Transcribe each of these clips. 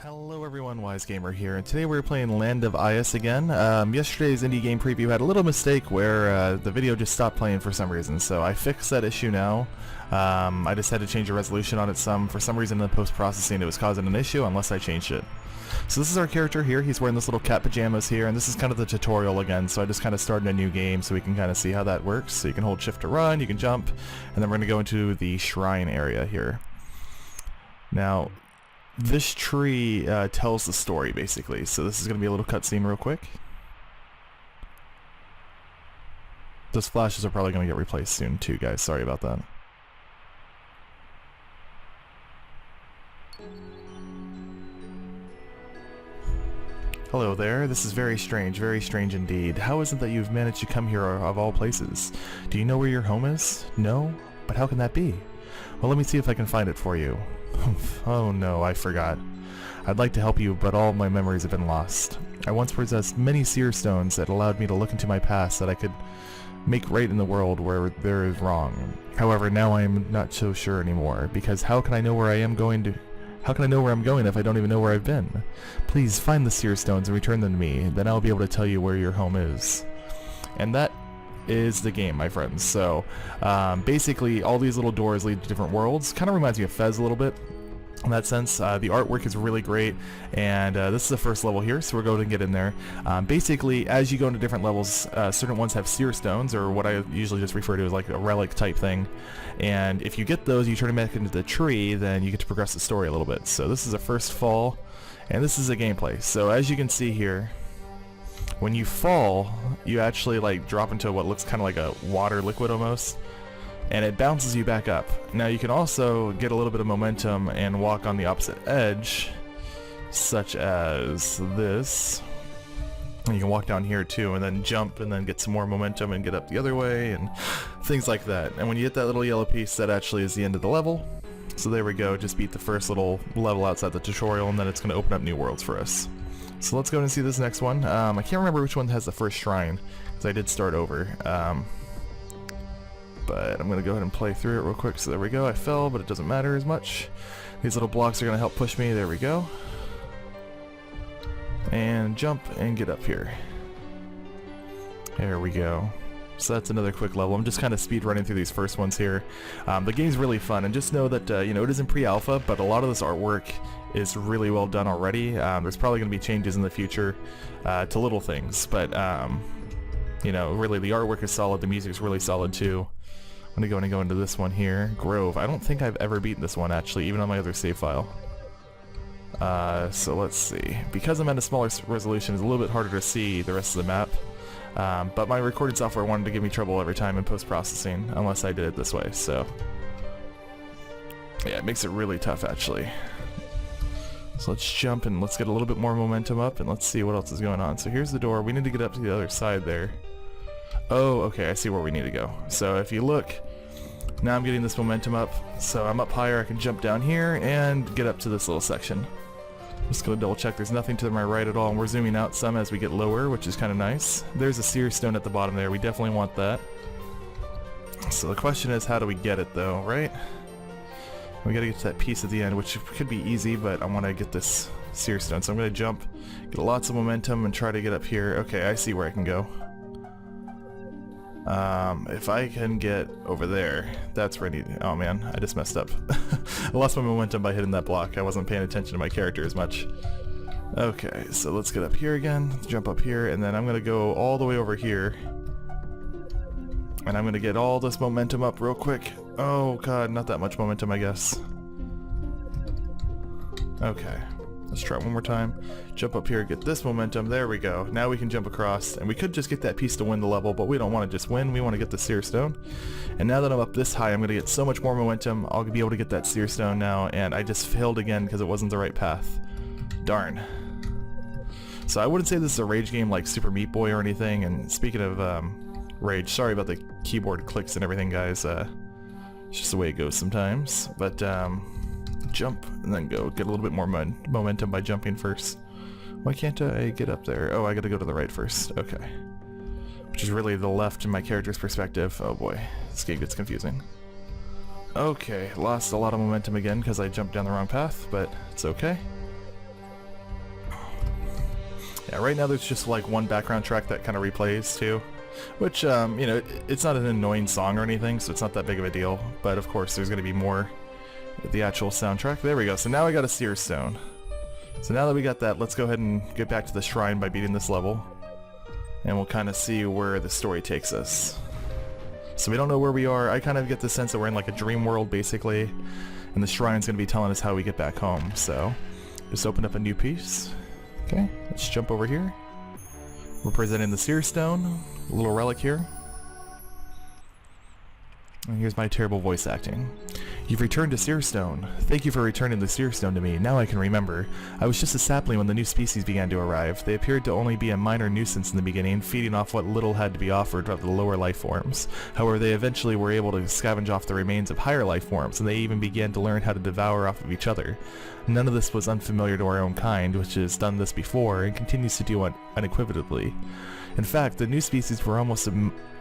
Hello everyone, Wise Gamer here, and today we're playing Land of Eyas again. Yesterday's indie game preview had a little mistake where the video just stopped playing for some reason, so I fixed that issue now. I just had to change the resolution on it some. For some reason in the post-processing it was causing an issue unless I changed it. So this is our character here. He's wearing this little cat pajamas here, and this is kind of the tutorial again, so I just kind of started a new game so we can kind of see how that works. So you can hold shift to run, you can jump, and then we're going to go into the shrine area here. Now, this tree tells the story, basically. So this is going to be a little cutscene real quick. Those flashes are probably going to get replaced soon too, guys. Sorry about that. Hello there. This is very strange indeed. How is it that you've managed to come here of all places? Do you know where your home is? No? But how can that be? Well, let me see if I can find it for you. Oh no, I forgot. I'd like to help you, but all my memories have been lost. I once possessed many seer stones that allowed me to look into my past so that I could make right in the world where there is wrong. However, now I am not so sure anymore, because how can I know where I'm going if I don't even know where I've been? Please find the seer stones and return them to me, then I'll be able to tell you where your home is. And that is the game, my friends. So basically all these little doors lead to different worlds. Kind of reminds me of Fez a little bit in that sense. The artwork is really great, and this is the first level here, so we're going to get in there. Basically, as you go into different levels, certain ones have seer stones, or what I usually just refer to as like a relic type thing, and if you get those, you turn them back into the tree, then you get to progress the story a little bit. So this is a first fall, and this is a gameplay. So as you can see here, when you fall, you actually like drop into what looks kind of like a water liquid almost, and it bounces you back up. Now you can also get a little bit of momentum and walk on the opposite edge, such as this. And you can walk down here too, and then jump, and then get some more momentum and get up the other way, and things like that. And when you hit that little yellow piece, that actually is the end of the level. So there we go, just beat the first little level outside the tutorial, and then it's going to open up new worlds for us. So let's go and see this next one. I can't remember which one has the first shrine, because I did start over. But I'm going to go ahead and play through it real quick. So there we go, I fell, but it doesn't matter as much. These little blocks are going to help push me. There we go. And jump and get up here. There we go. So that's another quick level. I'm just kind of speed running through these first ones here. The game's really fun, and just know that you know, it is in pre-alpha, but a lot of this artwork is really well done already. There's probably going to be changes in the future to little things, but you know, really the artwork is solid. The music's really solid too. I'm gonna go and go into this one here, Grove. I don't think I've ever beaten this one actually, even on my other save file. So let's see. Because I'm at a smaller resolution, it's a little bit harder to see the rest of the map. But my recording software wanted to give me trouble every time in post-processing, unless I did it this way, so yeah, it makes it really tough actually. So let's jump and let's get a little bit more momentum up, and let's see what else is going on. So here's the door. We need to get up to the other side there. Oh, okay, I see where we need to go. So if you look, now I'm getting this momentum up, so I'm up higher. I can jump down here and get up to this little section. I'm just going to double check there's nothing to my right at all, and we're zooming out some as we get lower, which is kind of nice. There's a seer stone at the bottom there. We definitely want that. So the question is, how do we get it though, right? We gotta get to that piece at the end, which could be easy, but I want to get this seer stone. So I'm going to jump, get lots of momentum, and try to get up here. Okay, I see where I can go. If I can get over there, that's ready. Oh man, I just messed up. I lost my momentum by hitting that block. I wasn't paying attention to my character as much. Okay, so let's get up here again, jump up here, and then I'm going to go all the way over here. And I'm going to get all this momentum up real quick. Oh god, not that much momentum, I guess. Okay, let's try one more time. Jump up here, get this momentum. There we go. Now we can jump across, and we could just get that piece to win the level, but we don't want to just win. We want to get the seer stone. And now that I'm up this high, I'm going to get so much more momentum. I'll be able to get that seer stone now, and I just failed again because it wasn't the right path. Darn. So I wouldn't say this is a rage game like Super Meat Boy or anything. And speaking of rage, sorry about the keyboard clicks and everything, guys. It's just the way it goes sometimes. But jump and then go get a little bit more momentum by jumping first. Why can't I get up there? Oh, I gotta go to the right first. Okay. Which is really the left in my character's perspective. Oh boy, this game gets confusing. Okay, lost a lot of momentum again because I jumped down the wrong path, but it's okay. Yeah, right now there's just like one background track that kind of replays too, which, you know, it's not an annoying song or anything, so it's not that big of a deal, but of course there's going to be more at the actual soundtrack. There we go, so now I got a seer stone. So now that we got that, let's go ahead and get back to the shrine by beating this level, and we'll kind of see where the story takes us. So we don't know where we are. I kind of get the sense that we're in like a dream world basically, and the shrine's going to be telling us how we get back home, so just open up a new piece. Okay, let's jump over here. We're presenting the seer stone, a little relic here. And here's my terrible voice acting. You've returned to Seerstone. Thank you for returning the Seerstone to me. Now I can remember. I was just a sapling when the new species began to arrive. They appeared to only be a minor nuisance in the beginning, feeding off what little had to be offered of the lower life forms. However, they eventually were able to scavenge off the remains of higher life forms, and they even began to learn how to devour off of each other. None of this was unfamiliar to our own kind, which has done this before and continues to do unequivocally. In fact, the new species were almost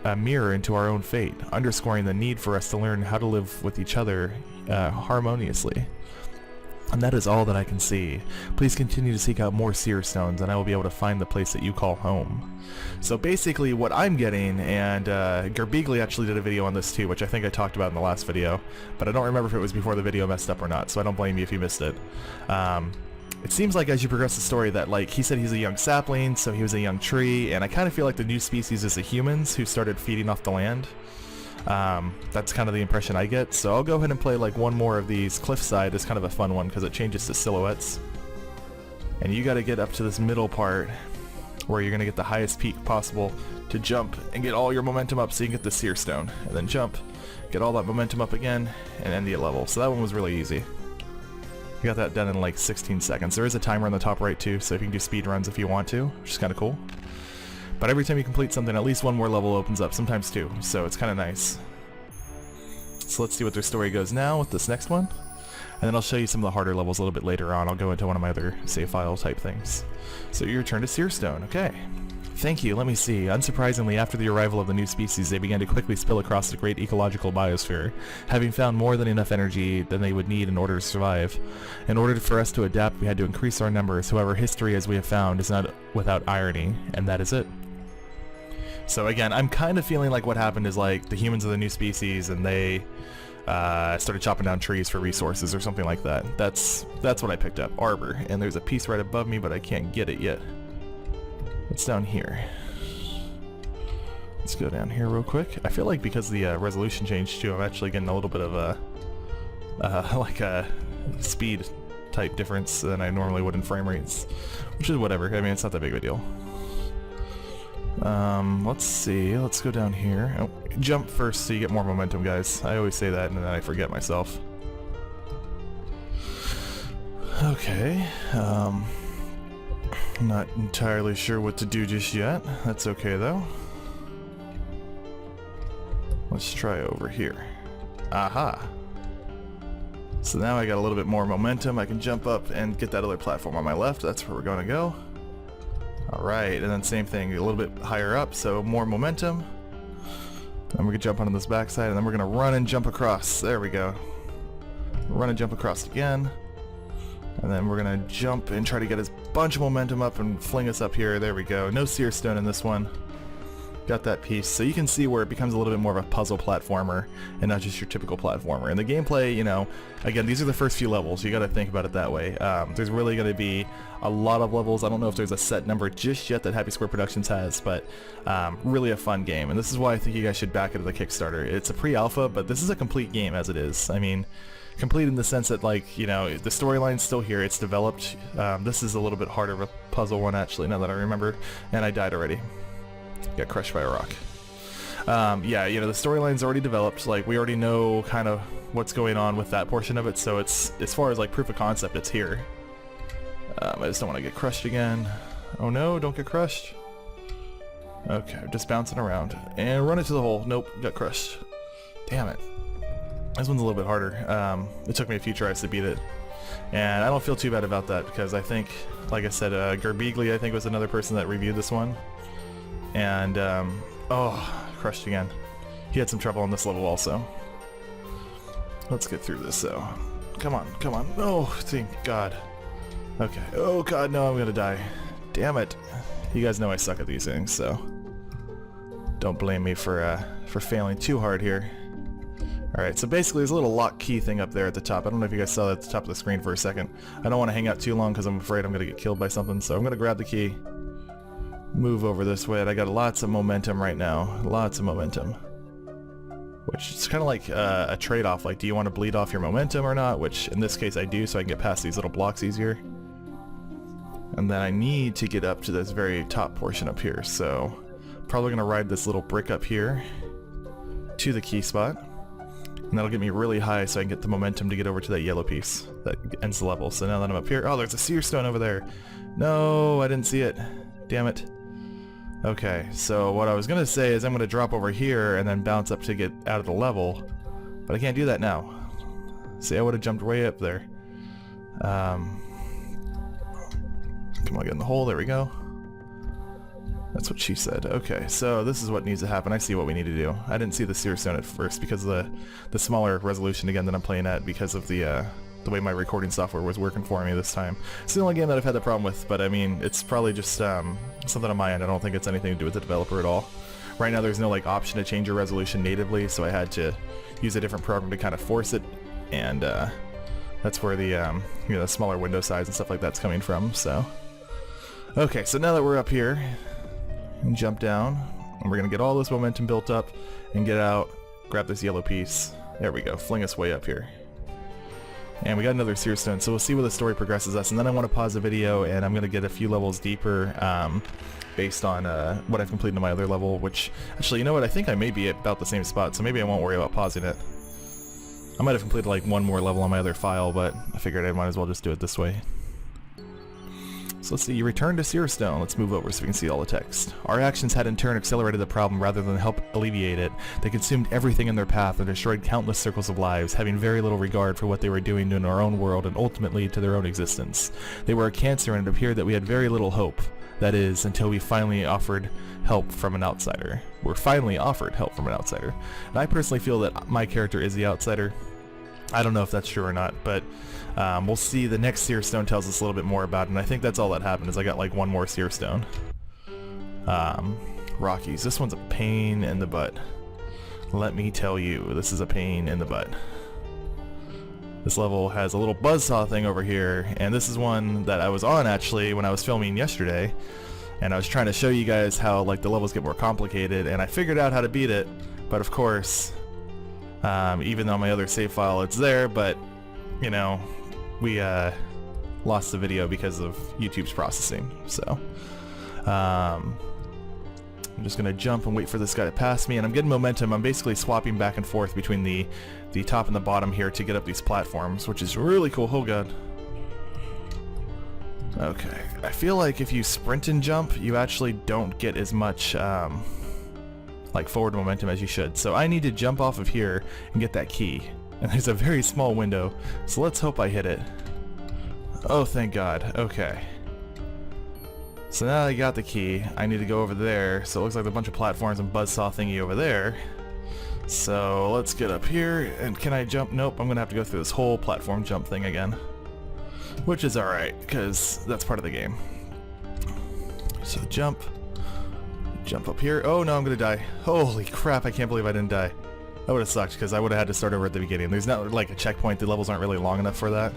a mirror into our own fate, underscoring the need for us to learn how to live with each other harmoniously. And that is all that I can see. Please continue to seek out more seer stones, and I will be able to find the place that you call home. So basically what I'm getting, and Gerbigli actually did a video on this too, which I think I talked about in the last video, but I don't remember if it was before the video messed up or not, so I don't blame you if you missed it. It seems like as you progress the story that, like, he said he's a young sapling, so he was a young tree, and I kind of feel like the new species is the humans who started feeding off the land. That's kind of the impression I get, so I'll go ahead and play like one more of these. Cliffside is kind of a fun one because it changes to silhouettes. And you got to get up to this middle part where you're going to get the highest peak possible to jump and get all your momentum up so you can get the seer stone. And then jump, get all that momentum up again, and end the level. So that one was really easy. You got that done in like 16 seconds. There is a timer on the top right too, so you can do speed runs if you want to, which is kind of cool. But every time you complete something, at least one more level opens up, sometimes two, so it's kind of nice. So let's see what their story goes now with this next one. And then I'll show you some of the harder levels a little bit later on. I'll go into one of my other save file type things. So your return to Seerstone, okay. Thank you, let me see. Unsurprisingly, after the arrival of the new species, they began to quickly spill across the great ecological biosphere, having found more than enough energy than they would need in order to survive. In order for us to adapt, we had to increase our numbers. However, history, as we have found, is not without irony, and that is it. So again, I'm kind of feeling like what happened is like the humans are the new species and they started chopping down trees for resources or something like that. That's what I picked up. Arbor. And there's a piece right above me, but I can't get it yet. It's down here. Let's go down here real quick. I feel like because the resolution changed too, I'm actually getting a little bit of a like a speed type difference than I normally would in frame rates, which is whatever. I mean, it's not that big of a deal. Let's see, let's go down here. Oh, jump first so you get more momentum, guys. I always say that and then I forget myself. Okay, I'm not entirely sure what to do just yet. That's okay though. Let's try over here. Aha! So now I got a little bit more momentum. I can jump up and get that other platform on my left. That's where we're gonna go. Alright, and then same thing, a little bit higher up, so more momentum. Then we can jump onto this backside, and then we're going to run and jump across. There we go. Run and jump across again. And then we're going to jump and try to get a bunch of momentum up and fling us up here. There we go. No seer stone in this one. Got that piece. So you can see where it becomes a little bit more of a puzzle platformer and not just your typical platformer. And the gameplay, you know, again, these are the first few levels. You got to think about it that way. There's really going to be a lot of levels. I don't know if there's a set number just yet that Happy Square Productions has, but really a fun game. And this is why I think you guys should back it at the Kickstarter. It's a pre-alpha, but this is a complete game as it is. I mean, complete in the sense that, like, you know, the storyline's still here. It's developed. This is a little bit harder of a puzzle one, actually, now that I remember. And I died already. Got crushed by a rock. Yeah, you know, the storyline's already developed. Like, we already know kind of what's going on with that portion of it, so it's, as far as like proof of concept, it's here. I just don't want to get crushed again. Oh no, don't get crushed. Okay, just bouncing around. And run into the hole. Nope, got crushed. Damn it. This one's a little bit harder. It took me a few tries to beat it. And I don't feel too bad about that, because I think, like I said, Gerbigli, I think, was another person that reviewed this one. And, oh, crushed again. He had some trouble on this level also. Let's get through this, though. Come on, come on. Oh, thank God. Okay. Oh, God, no, I'm gonna die. Damn it. You guys know I suck at these things, so don't blame me for failing too hard here. Alright, so basically there's a little lock key thing up there at the top. I don't know if you guys saw that at the top of the screen for a second. I don't want to hang out too long because I'm afraid I'm going to get killed by something, so I'm going to grab the key, move over this way, and I got lots of momentum right now. Lots of momentum. Which is kind of like a trade-off, like do you want to bleed off your momentum or not, which in this case I do, so I can get past these little blocks easier. And then I need to get up to this very top portion up here, so probably going to ride this little brick up here to the key spot. And that'll get me really high so I can get the momentum to get over to that yellow piece that ends the level. So now that I'm up here, oh, there's a seer stone over there. No, I didn't see it. Damn it. Okay, so what I was going to say is I'm going to drop over here and then bounce up to get out of the level. But I can't do that now. See, I would have jumped way up there. Come on, get in the hole. There we go. That's what she said. Okay, so this is what needs to happen. I see what we need to do. I didn't see the seer stone at first because of the smaller resolution again that I'm playing at because of the way my recording software was working for me this time. It's the only game that I've had the problem with, but I mean, it's probably just something on my end. I don't think it's anything to do with the developer at all. Right now there's no like option to change your resolution natively, so I had to use a different program to kind of force it, and that's where the you know, the smaller window size and stuff like that's coming from. So okay, so now that we're up here, and jump down, and we're gonna get all this momentum built up and get out, grab this yellow piece, there we go, fling us way up here, and we got another seer stone. So we'll see where the story progresses us, and then I want to pause the video and I'm gonna get a few levels deeper based on what I've completed in my other level, which actually, you know what, I think I may be at about the same spot, so maybe I won't worry about pausing it. I might have completed like one more level on my other file, but I figured I might as well just do it this way. So let's see, you return to Seer Stone. Let's move over so we can see all the text. Our actions had in turn accelerated the problem rather than help alleviate it. They consumed everything in their path and destroyed countless circles of lives, having very little regard for what they were doing in our own world and ultimately to their own existence. They were a cancer, and it appeared that we had very little hope. That is, until we finally offered help from an outsider. We're finally offered help from an outsider. And I personally feel that my character is the outsider. I don't know if that's true or not, but we'll see. The next Seer Stone tells us a little bit more about it, and I think that's all that happened, is I got like one more Seer Stone. Rockies. This one's a pain in the butt. Let me tell you, this is a pain in the butt. This level has a little buzzsaw thing over here, and this is one that I was on actually when I was filming yesterday, and I was trying to show you guys how like the levels get more complicated, and I figured out how to beat it, but of course, even though my other save file it's there, but you know, we lost the video because of YouTube's processing. So I'm just gonna jump and wait for this guy to pass me, and I'm getting momentum. I'm basically swapping back and forth between the top and the bottom here to get up these platforms, which is really cool. Oh god. Okay, I feel like if you sprint and jump, you actually don't get as much like forward momentum as you should. So I need to jump off of here and get that key. And there's a very small window, so let's hope I hit it. Oh, thank God. Okay. So now I got the key, I need to go over there. So it looks like a bunch of platforms and buzzsaw thingy over there. So let's get up here, and can I jump? Nope, I'm gonna have to go through this whole platform jump thing again. Which is alright, because that's part of the game. So jump up here. Oh no, I'm gonna die. Holy crap, I can't believe I didn't die. That would have sucked, because I would have had to start over at the beginning. There's not like a checkpoint, the levels aren't really long enough for that.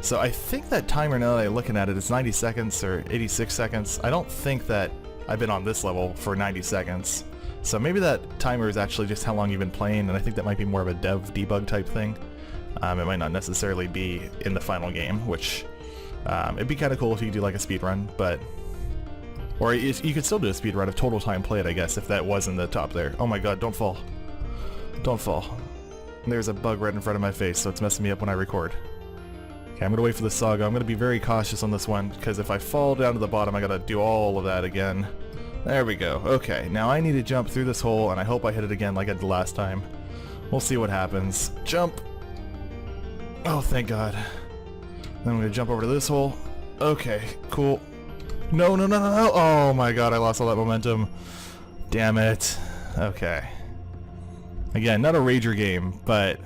So I think that timer, now that I'm looking at it, is 90 seconds or 86 seconds. I don't think that I've been on this level for 90 seconds. So maybe that timer is actually just how long you've been playing, and I think that might be more of a dev debug type thing. It might not necessarily be in the final game, which it'd be kind of cool if you could do like a speed run, but... Or if you could still do a speed run of total time played, I guess, if that was in the top there. Oh my god, don't fall. Don't fall. There's a bug right in front of my face, so it's messing me up when I record. Okay, I'm gonna wait for the saga. I'm gonna be very cautious on this one, because if I fall down to the bottom, I gotta do all of that again. There we go. Okay, now I need to jump through this hole, and I hope I hit it again like I did last time. We'll see what happens. Jump! Oh, thank God. Then I'm gonna jump over to this hole. Okay, cool. No, no, no, no, no! Oh my god, I lost all that momentum. Damn it. Okay. Again, not a rager game, but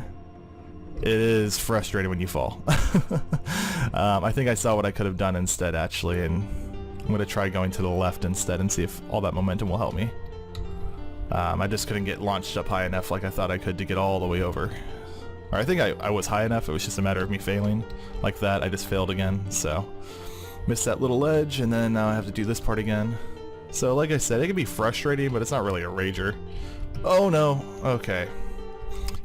it is frustrating when you fall. I think I saw what I could have done instead, actually, and I'm going to try going to the left instead and see if all that momentum will help me. I just couldn't get launched up high enough like I thought I could to get all the way over. Or I think I was high enough, it was just a matter of me failing. Like that, I just failed again, so... Missed that little ledge, and then now I have to do this part again. So like I said, it can be frustrating, but it's not really a rager. Oh no, okay.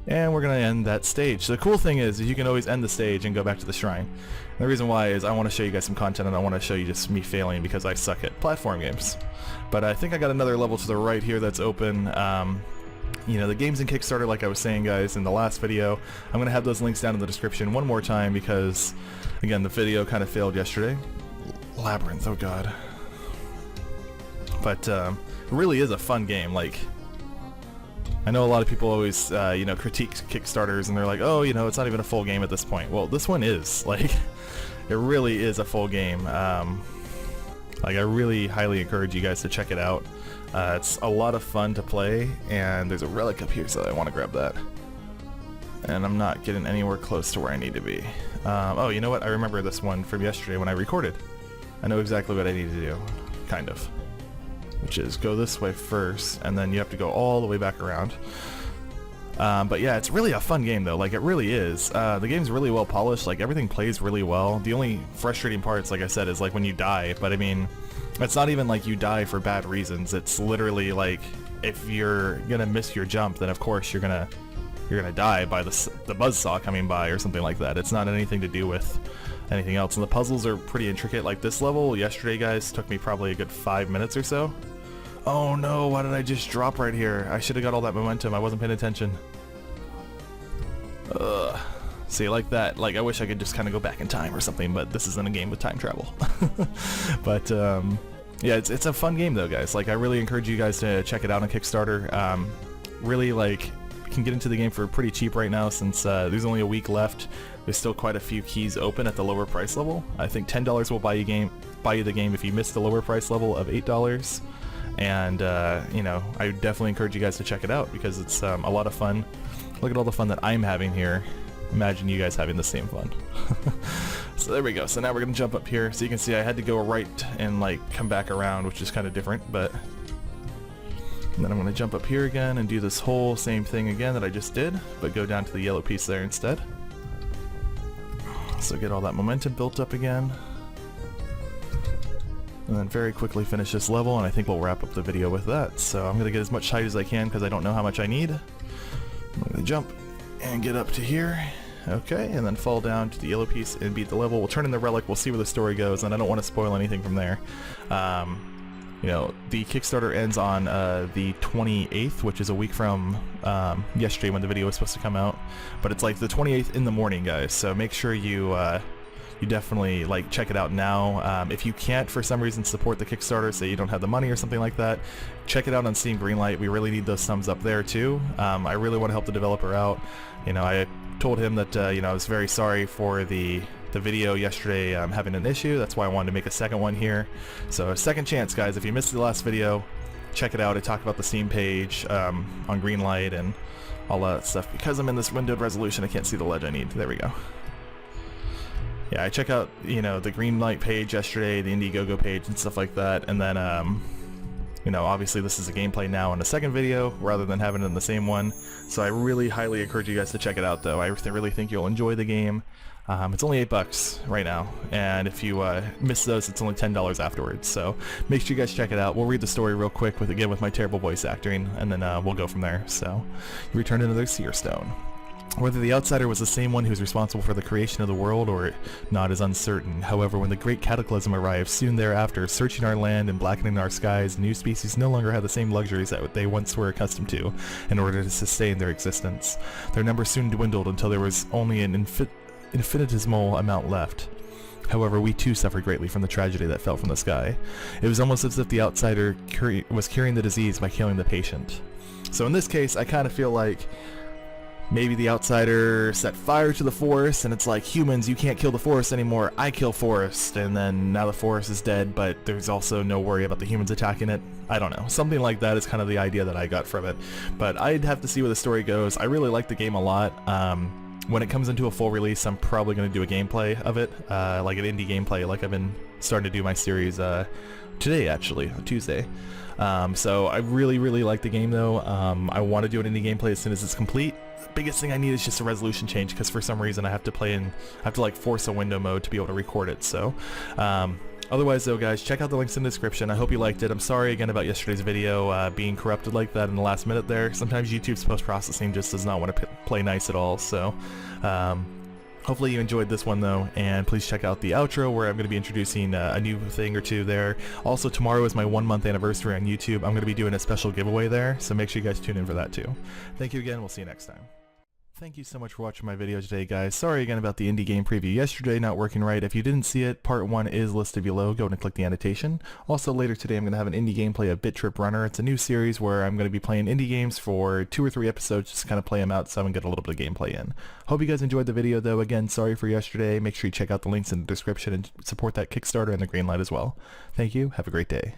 And we're gonna end that stage. So the cool thing is you can always end the stage and go back to the shrine. And the reason why is I want to show you guys some content, and I want to show you just me failing because I suck at platform games. But I think I got another level to the right here that's open. You know, the game's in Kickstarter, like I was saying, guys, in the last video. I'm going to have those links down in the description one more time because, again, the video kind of failed yesterday. Labyrinth, oh god. But it really is a fun game. Like, I know a lot of people always, you know, critique Kickstarters and they're like, oh, you know, it's not even a full game at this point. Well, this one is. Like, it really is a full game. Like, I really highly encourage you guys to check it out. It's a lot of fun to play, and there's a relic up here, so I want to grab that. And I'm not getting anywhere close to where I need to be. Oh, you know what? I remember this one from yesterday when I recorded. I know exactly what I need to do, kind of. Which is go this way first, and then you have to go all the way back around. But yeah, it's really a fun game though, like it really is. The game's really well polished, like everything plays really well. The only frustrating parts, like I said, is like when you die, but I mean, it's not even like you die for bad reasons. It's literally like, if you're gonna miss your jump, then of course you're gonna die by the buzzsaw coming by or something like that. It's not anything to do with anything else, and the puzzles are pretty intricate. Like this level yesterday, guys, took me probably a good 5 minutes or so. Oh no, why did I just drop right here? I should have got all that momentum. I wasn't paying attention. Ugh. See, like that, like I wish I could just kind of go back in time or something, but this isn't a game with time travel. But yeah, it's a fun game though, guys. Like I really encourage you guys to check it out on Kickstarter. Really, like, you can get into the game for pretty cheap right now since there's only a week left. There's still quite a few keys open at the lower price level. I think $10 will buy you the game if you miss the lower price level of $8. And you know, I definitely encourage you guys to check it out because it's a lot of fun. Look at all the fun that I'm having here. Imagine you guys having the same fun. So there we go. So now we're gonna jump up here. So you can see I had to go right and like come back around, which is kind of different, but and then I'm gonna jump up here again and do this whole same thing again that I just did, but go down to the yellow piece there instead. So get all that momentum built up again. And then very quickly finish this level, and I think we'll wrap up the video with that. So I'm gonna get as much height as I can because I don't know how much I need. I'm gonna jump and get up to here. Okay, and then fall down to the yellow piece and beat the level. We'll turn in the relic, we'll see where the story goes, and I don't want to spoil anything from there. You know, the Kickstarter ends on the 28th, which is a week from yesterday when the video was supposed to come out. But it's like the 28th in the morning, guys, so make sure you definitely like check it out now. If you can't for some reason support the Kickstarter, say you don't have the money or something like that, check it out on Steam Greenlight. We really need those thumbs up there too. I really want to help the developer out. You know, I told him that you know, I was very sorry for the video yesterday having an issue. That's why I wanted to make a second one here. So a second chance, guys. If you missed the last video, check it out. I talked about the Steam page on Greenlight and all that stuff. Because I'm in this windowed resolution, I can't see the ledge I need. There we go. Yeah, I check out, you know, the Greenlight page yesterday, the Indiegogo page and stuff like that, and then you know, obviously this is a gameplay now in a second video rather than having it in the same one. So I really highly encourage you guys to check it out though. I really think you'll enjoy the game. It's only $8 right now, and if you miss those, it's only $10 afterwards. So make sure you guys check it out. We'll read the story real quick with my terrible voice acting, and then we'll go from there. So you return to another seer stone. Whether the outsider was the same one who was responsible for the creation of the world or not is uncertain. However, when the great cataclysm arrived soon thereafter, searching our land and blackening our skies, new species no longer had the same luxuries that they once were accustomed to in order to sustain their existence. Their numbers soon dwindled until there was only an infinitesimal amount left. However, we too suffered greatly from the tragedy that fell from the sky. It was almost as if the outsider was curing the disease by killing the patient. So in this case, I kind of feel like maybe the outsider set fire to the forest, and it's like, humans, you can't kill the forest anymore, I kill forest, and then now the forest is dead, but there's also no worry about the humans attacking it. I don't know. Something like that is kind of the idea that I got from it. But I'd have to see where the story goes. I really like the game a lot. When it comes into a full release, I'm probably going to do a gameplay of it, like an indie gameplay like I've been starting to do my series today, actually, on Tuesday. So I really like the game though. I want to do an indie gameplay as soon as it's complete. The biggest thing I need is just a resolution change, because for some reason I have to like force a window mode to be able to record it. So otherwise though, guys, check out the links in the description. I hope you liked it. I'm sorry again about yesterday's video being corrupted like that in the last minute there. Sometimes YouTube's post-processing just does not want to play nice at all. So hopefully you enjoyed this one though, and please check out the outro where I'm going to be introducing a new thing or two there. Also, tomorrow is my 1-month anniversary on YouTube. I'm going to be doing a special giveaway there, so make sure you guys tune in for that too. Thank you again. We'll see you next time. Thank you so much for watching my video today, guys. Sorry again about the indie game preview yesterday not working right. If you didn't see it, part 1 is listed below. Go and click the annotation. Also, later today I'm going to have an indie gameplay of Bit Trip Runner. It's a new series where I'm going to be playing indie games for 2 or 3 episodes, just kind of play them out so I can get a little bit of gameplay in. Hope you guys enjoyed the video though. Again, sorry for yesterday. Make sure you check out the links in the description and support that Kickstarter and the green light as well. Thank you. Have a great day.